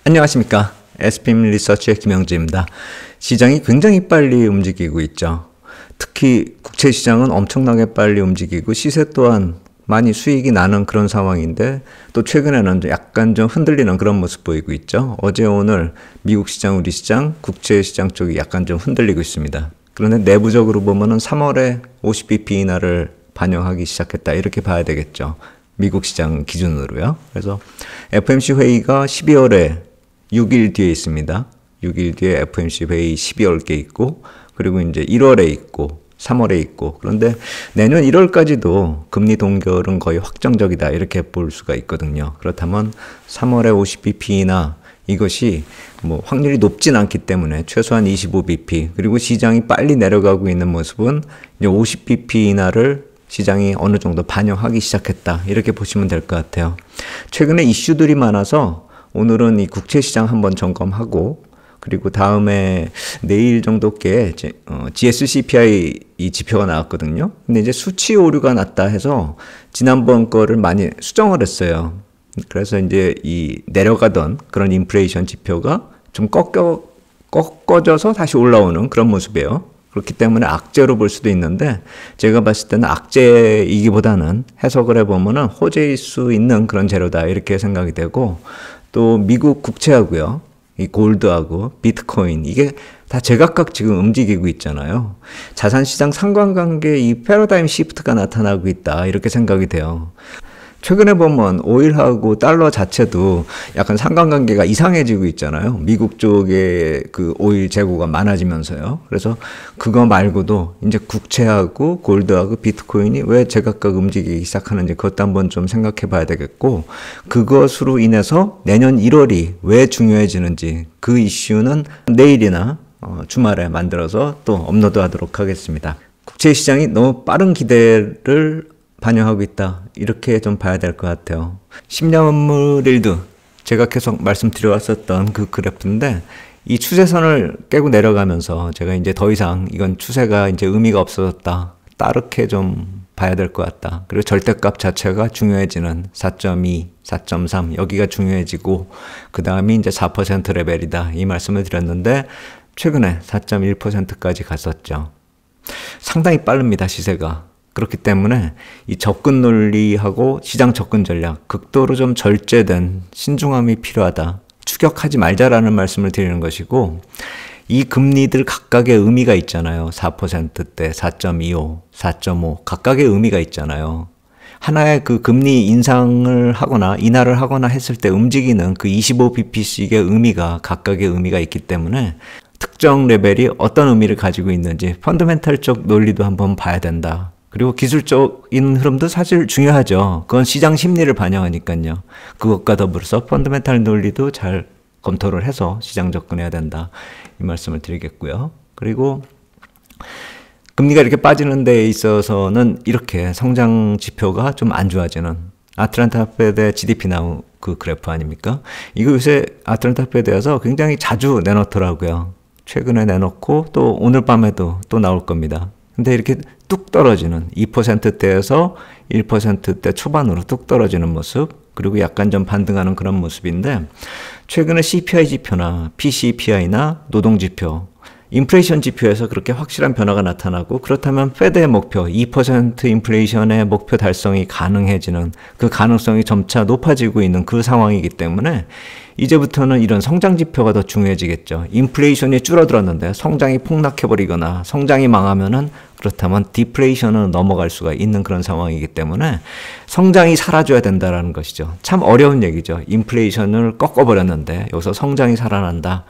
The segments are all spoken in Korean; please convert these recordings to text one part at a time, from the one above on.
안녕하십니까. SPM 리서치의 김영지입니다. 시장이 굉장히 빨리 움직이고 있죠. 특히 국채 시장은 엄청나게 빨리 움직이고 시세 또한 많이 수익이 나는 그런 상황인데 또 최근에는 약간 좀 흔들리는 그런 모습 보이고 있죠. 어제 오늘 미국 시장, 우리 시장, 국채 시장 쪽이 약간 좀 흔들리고 있습니다. 그런데 내부적으로 보면은 3월에 50bp 인하를 반영하기 시작했다 이렇게 봐야 되겠죠. 미국 시장 기준으로요. 그래서 FOMC 회의가 12월에 6일 뒤에 있습니다. 6일 뒤에 FOMC 회의 12월께 있고 그리고 이제 1월에 있고 3월에 있고 그런데 내년 1월까지도 금리 동결은 거의 확정적이다 이렇게 볼 수가 있거든요. 그렇다면 3월에 50bp나 이것이 뭐 확률이 높진 않기 때문에 최소한 25bp 그리고 시장이 빨리 내려가고 있는 모습은 이제 50bp 인하를 시장이 어느 정도 반영하기 시작했다 이렇게 보시면 될 것 같아요. 최근에 이슈들이 많아서 오늘은 이 국채 시장 한번 점검하고 그리고 다음에 내일 정도께 GSCPI 이 지표가 나왔거든요. 근데 이제 수치 오류가 났다 해서 지난번 거를 많이 수정을 했어요. 그래서 이제 이 내려가던 그런 인플레이션 지표가 좀 꺾어져서 다시 올라오는 그런 모습이에요. 그렇기 때문에 악재로 볼 수도 있는데 제가 봤을 때는 악재이기보다는 해석을 해보면은 호재일 수 있는 그런 재료다 이렇게 생각이 되고 또 미국 국채하고요. 이 골드하고 비트코인 이게 다 제각각 지금 움직이고 있잖아요. 자산시장 상관관계 이 패러다임 시프트가 나타나고 있다 이렇게 생각이 돼요. 최근에 보면 오일하고 달러 자체도 약간 상관관계가 이상해지고 있잖아요. 미국 쪽에 그 오일 재고가 많아지면서요. 그래서 그거 말고도 이제 국채하고 골드하고 비트코인이 왜 제각각 움직이기 시작하는지 그것도 한번 좀 생각해 봐야 되겠고 그것으로 인해서 내년 1월이 왜 중요해지는지 그 이슈는 내일이나 주말에 만들어서 또 업로드 하도록 하겠습니다. 국채 시장이 너무 빠른 기대를 반영하고 있다 이렇게 좀 봐야 될 것 같아요. 10년물 일드 제가 계속 말씀드려 왔었던 그 그래프인데 이 추세선을 깨고 내려가면서 제가 이제 더 이상 이건 추세가 이제 의미가 없어졌다 따르게 좀 봐야 될 것 같다. 그리고 절대값 자체가 중요해지는 4.2, 4.3 여기가 중요해지고 그 다음이 이제 4% 레벨이다 이 말씀을 드렸는데 최근에 4.1%까지 갔었죠. 상당히 빠릅니다 시세가. 그렇기 때문에 이 접근 논리하고 시장 접근 전략 극도로 좀 절제된 신중함이 필요하다. 추격하지 말자라는 말씀을 드리는 것이고 이 금리들 각각의 의미가 있잖아요. 4%대, 4.25, 4.5 각각의 의미가 있잖아요. 하나의 그 금리 인상을 하거나 인하를 하거나 했을 때 움직이는 그 25bp씩의 의미가 각각의 의미가 있기 때문에 특정 레벨이 어떤 의미를 가지고 있는지 펀더멘탈적 논리도 한번 봐야 된다. 그리고 기술적인 흐름도 사실 중요하죠. 그건 시장 심리를 반영하니까요. 그것과 더불어서 펀더멘탈 논리도 잘 검토를 해서 시장 접근해야 된다. 이 말씀을 드리겠고요. 그리고 금리가 이렇게 빠지는 데 있어서는 이렇게 성장 지표가 좀 안 좋아지는 아틀란타 페드의 GDP 나우 그 그래프 아닙니까? 이거 요새 아틀란타 페드에서 굉장히 자주 내놓더라고요. 최근에 내놓고 또 오늘 밤에도 또 나올 겁니다. 근데 이렇게 뚝 떨어지는 2%대에서 1%대 초반으로 뚝 떨어지는 모습 그리고 약간 좀 반등하는 그런 모습인데 최근에 CPI 지표나 PCPI나 노동지표 인플레이션 지표에서 그렇게 확실한 변화가 나타나고 그렇다면 페드의 목표 2% 인플레이션의 목표 달성이 가능해지는 그 가능성이 점차 높아지고 있는 그 상황이기 때문에 이제부터는 이런 성장 지표가 더 중요해지겠죠. 인플레이션이 줄어들었는데 성장이 폭락해버리거나 성장이 망하면은 그렇다면 디플레이션으로 넘어갈 수가 있는 그런 상황이기 때문에 성장이 사라져야 된다는 것이죠. 참 어려운 얘기죠. 인플레이션을 꺾어버렸는데 여기서 성장이 살아난다.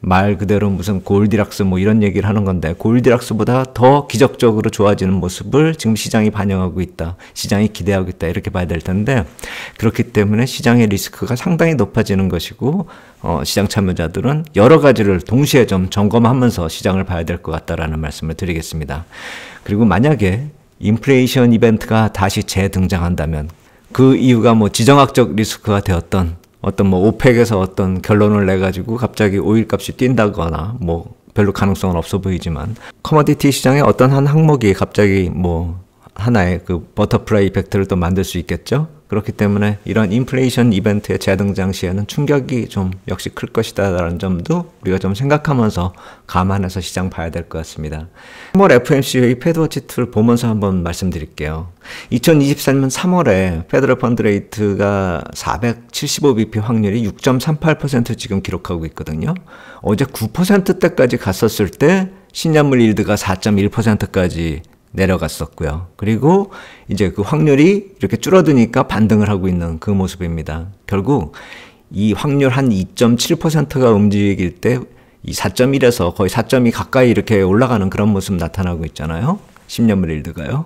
말 그대로 무슨 골디락스 뭐 이런 얘기를 하는 건데 골디락스보다 더 기적적으로 좋아지는 모습을 지금 시장이 반영하고 있다. 시장이 기대하고 있다. 이렇게 봐야 될 텐데 그렇기 때문에 시장의 리스크가 상당히 높아지는 것이고 시장 참여자들은 여러 가지를 동시에 좀 점검하면서 시장을 봐야 될 것 같다라는 말씀을 드리겠습니다. 그리고 만약에 인플레이션 이벤트가 다시 재등장한다면 그 이유가 뭐 지정학적 리스크가 되었던 어떤 뭐 오펙에서 어떤 결론을 내가지고 갑자기 오일 값이 뛴다거나 뭐 별로 가능성은 없어 보이지만 커머디티 시장의 어떤 한 항목이 갑자기 뭐 하나의 그 버터플라이 이펙트를 또 만들 수 있겠죠. 그렇기 때문에 이런 인플레이션 이벤트의 재등장 시에는 충격이 좀 역시 클 것이다 라는 점도 우리가 좀 생각하면서 감안해서 시장 봐야 될 것 같습니다. 3월 FOMC 회의 패드워치 툴 보면서 한번 말씀드릴게요. 2024년 3월에 페더럴 펀드 레이트가 475bp 확률이 6.38% 지금 기록하고 있거든요. 어제 9%대까지 갔었을 때 신년물 일드가 4.1%까지 내려갔었고요. 그리고 이제 그 확률이 이렇게 줄어드니까 반등을 하고 있는 그 모습입니다. 결국 이 확률 한 2.7%가 움직일 때 이 4.1에서 거의 4.2 가까이 이렇게 올라가는 그런 모습 나타나고 있잖아요. 10년물 일드가요.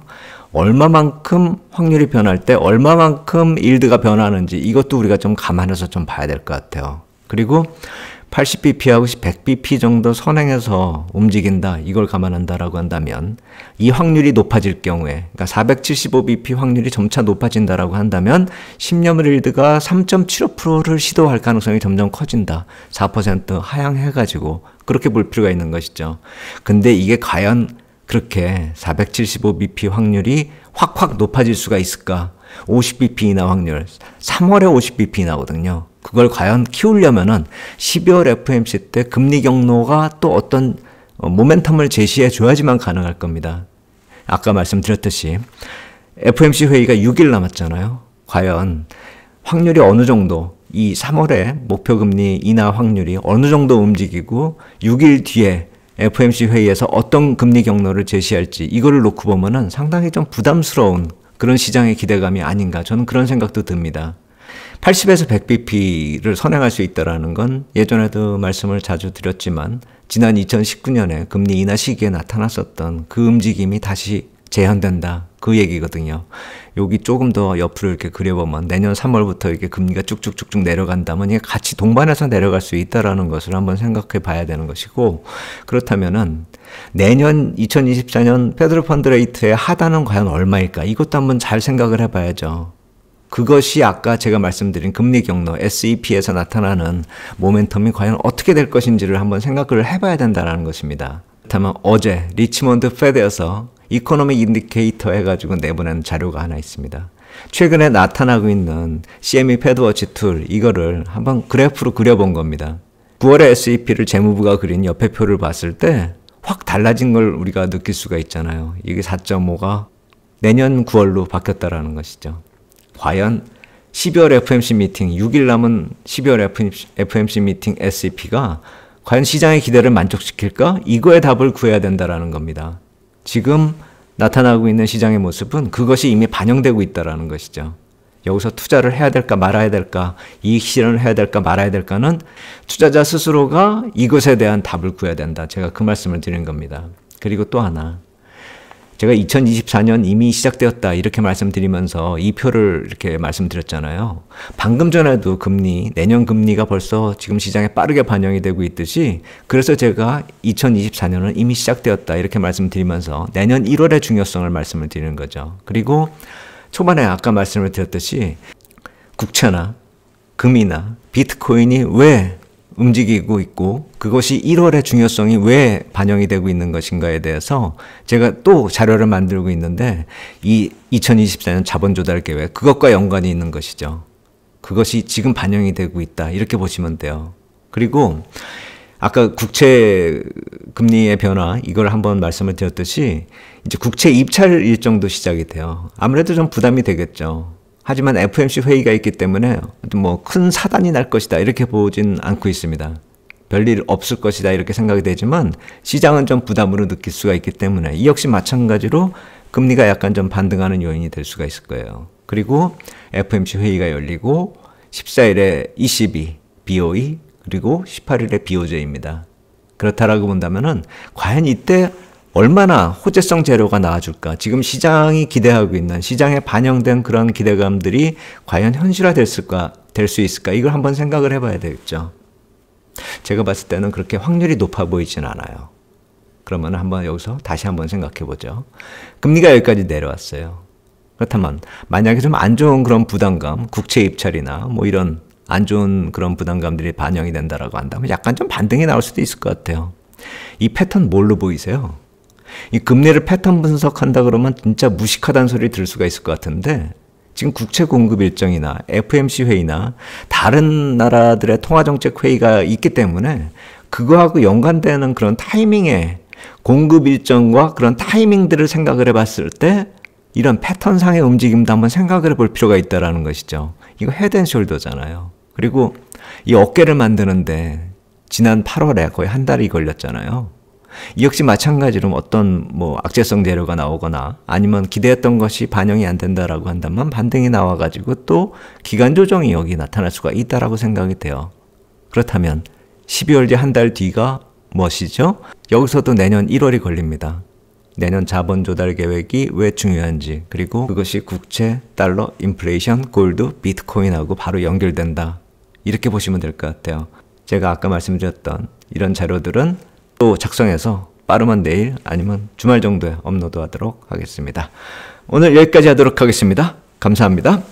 얼마만큼 확률이 변할 때 얼마만큼 일드가 변하는지 이것도 우리가 좀 감안해서 좀 봐야 될 것 같아요. 그리고 80bp하고 100bp 정도 선행해서 움직인다. 이걸 감안한다라고 한다면 이 확률이 높아질 경우에 그러니까 475bp 확률이 점차 높아진다라고 한다면 10년물 일드가 3.75%를 시도할 가능성이 점점 커진다. 4% 하향해가지고 그렇게 볼 필요가 있는 것이죠. 근데 이게 과연 그렇게 475bp 확률이 확 높아질 수가 있을까? 50bp 이나 확률 3월에 50bp 나거든요. 그걸 과연 키우려면은 12월 FOMC 때 금리 경로가 또 어떤 모멘텀을 제시해 줘야지만 가능할 겁니다. 아까 말씀드렸듯이 FOMC 회의가 6일 남았잖아요. 과연 확률이 어느 정도 이 3월에 목표 금리 인하 확률이 어느 정도 움직이고 6일 뒤에 FOMC 회의에서 어떤 금리 경로를 제시할지 이거를 놓고 보면은 상당히 좀 부담스러운 그런 시장의 기대감이 아닌가 저는 그런 생각도 듭니다. 80에서 100bp를 선행할 수 있다는 건 예전에도 말씀을 자주 드렸지만 지난 2019년에 금리 인하 시기에 나타났었던 그 움직임이 다시 재현된다. 그 얘기거든요. 여기 조금 더 옆으로 이렇게 그려보면 내년 3월부터 이렇게 금리가 쭉쭉쭉쭉 내려간다면 이게 같이 동반해서 내려갈 수 있다는 것을 한번 생각해 봐야 되는 것이고 그렇다면은 내년 2024년 페더럴 펀드 레이트의 하단은 과연 얼마일까? 이것도 한번 잘 생각을 해봐야죠. 그것이 아까 제가 말씀드린 금리 경로 SEP에서 나타나는 모멘텀이 과연 어떻게 될 것인지를 한번 생각을 해봐야 된다는 것입니다. 그렇다면 어제 리치몬드 페드에서 이코노믹 인디케이터 해가지고 내보낸 자료가 하나 있습니다. 최근에 나타나고 있는 CME 패드워치 툴 이거를 한번 그래프로 그려본 겁니다. 9월에 SEP를 재무부가 그린 옆에 표를 봤을 때 확 달라진 걸 우리가 느낄 수가 있잖아요. 이게 4.5가 내년 9월로 바뀌었다라는 것이죠. 과연 12월 FOMC 미팅, 6일 남은 12월 FOMC 미팅 SEP가 과연 시장의 기대를 만족시킬까? 이거에 답을 구해야 된다는 겁니다. 지금 나타나고 있는 시장의 모습은 그것이 이미 반영되고 있다는 것이죠. 여기서 투자를 해야 될까 말아야 될까, 이익 실현을 해야 될까 말아야 될까는 투자자 스스로가 이것에 대한 답을 구해야 된다. 제가 그 말씀을 드린 겁니다. 그리고 또 하나. 제가 2024년 이미 시작되었다 이렇게 말씀드리면서 이 표를 이렇게 말씀드렸잖아요. 방금 전에도 금리, 내년 금리가 벌써 지금 시장에 빠르게 반영이 되고 있듯이 그래서 제가 2024년은 이미 시작되었다 이렇게 말씀드리면서 내년 1월의 중요성을 말씀을 드리는 거죠. 그리고 초반에 아까 말씀을 드렸듯이 국채나 금이나 비트코인이 왜 움직이고 있고 그것이 1월의 중요성이 왜 반영이 되고 있는 것인가에 대해서 제가 또 자료를 만들고 있는데 이 2024년 자본조달 계획 그것과 연관이 있는 것이죠. 그것이 지금 반영이 되고 있다 이렇게 보시면 돼요. 그리고 아까 국채 금리의 변화 이걸 한번 말씀을 드렸듯이 이제 국채 입찰 일정도 시작이 돼요. 아무래도 좀 부담이 되겠죠. 하지만 FOMC 회의가 있기 때문에 뭐 큰 사단이 날 것이다 이렇게 보진 않고 있습니다. 별일 없을 것이다 이렇게 생각이 되지만 시장은 좀 부담으로 느낄 수가 있기 때문에 이 역시 마찬가지로 금리가 약간 좀 반등하는 요인이 될 수가 있을 거예요. 그리고 FOMC 회의가 열리고 14일에 ECB, BOE 그리고 18일에 BOJ입니다. 그렇다라고 본다면은 과연 이때 얼마나 호재성 재료가 나와줄까? 지금 시장이 기대하고 있는 시장에 반영된 그런 기대감들이 과연 현실화될 수 있을까? 이걸 한번 생각을 해봐야 되겠죠. 제가 봤을 때는 그렇게 확률이 높아 보이진 않아요. 그러면 한번 여기서 다시 한번 생각해 보죠. 금리가 여기까지 내려왔어요. 그렇다면 만약에 좀 안 좋은 그런 부담감, 국채 입찰이나 뭐 이런 안 좋은 그런 부담감들이 반영이 된다라고 한다면 약간 좀 반등이 나올 수도 있을 것 같아요. 이 패턴 뭘로 보이세요? 이 금리를 패턴 분석한다 그러면 진짜 무식하다는 소리 들을 수가 있을 것 같은데 지금 국채 공급 일정이나 FMC 회의나 다른 나라들의 통화정책 회의가 있기 때문에 그거하고 연관되는 그런 타이밍에 공급 일정과 그런 타이밍들을 생각을 해봤을 때 이런 패턴상의 움직임도 한번 생각을 해볼 필요가 있다는 것이죠. 이거 헤드앤숄더잖아요. 그리고 이 어깨를 만드는데 지난 8월에 거의 한 달이 걸렸잖아요. 이 역시 마찬가지로 어떤 악재성 재료가 나오거나 아니면 기대했던 것이 반영이 안 된다라고 한다면 반등이 나와가지고 또 기간 조정이 여기 나타날 수가 있다라고 생각이 돼요. 그렇다면 12월 뒤 한 달 뒤가 무엇이죠? 여기서도 내년 1월이 걸립니다. 내년 자본 조달 계획이 왜 중요한지, 그리고 그것이 국채, 달러, 인플레이션, 골드, 비트코인하고 바로 연결된다. 이렇게 보시면 될 것 같아요. 제가 아까 말씀드렸던 이런 자료들은 또 작성해서 빠르면 내일 아니면 주말 정도에 업로드하도록 하겠습니다. 오늘 여기까지 하도록 하겠습니다. 감사합니다.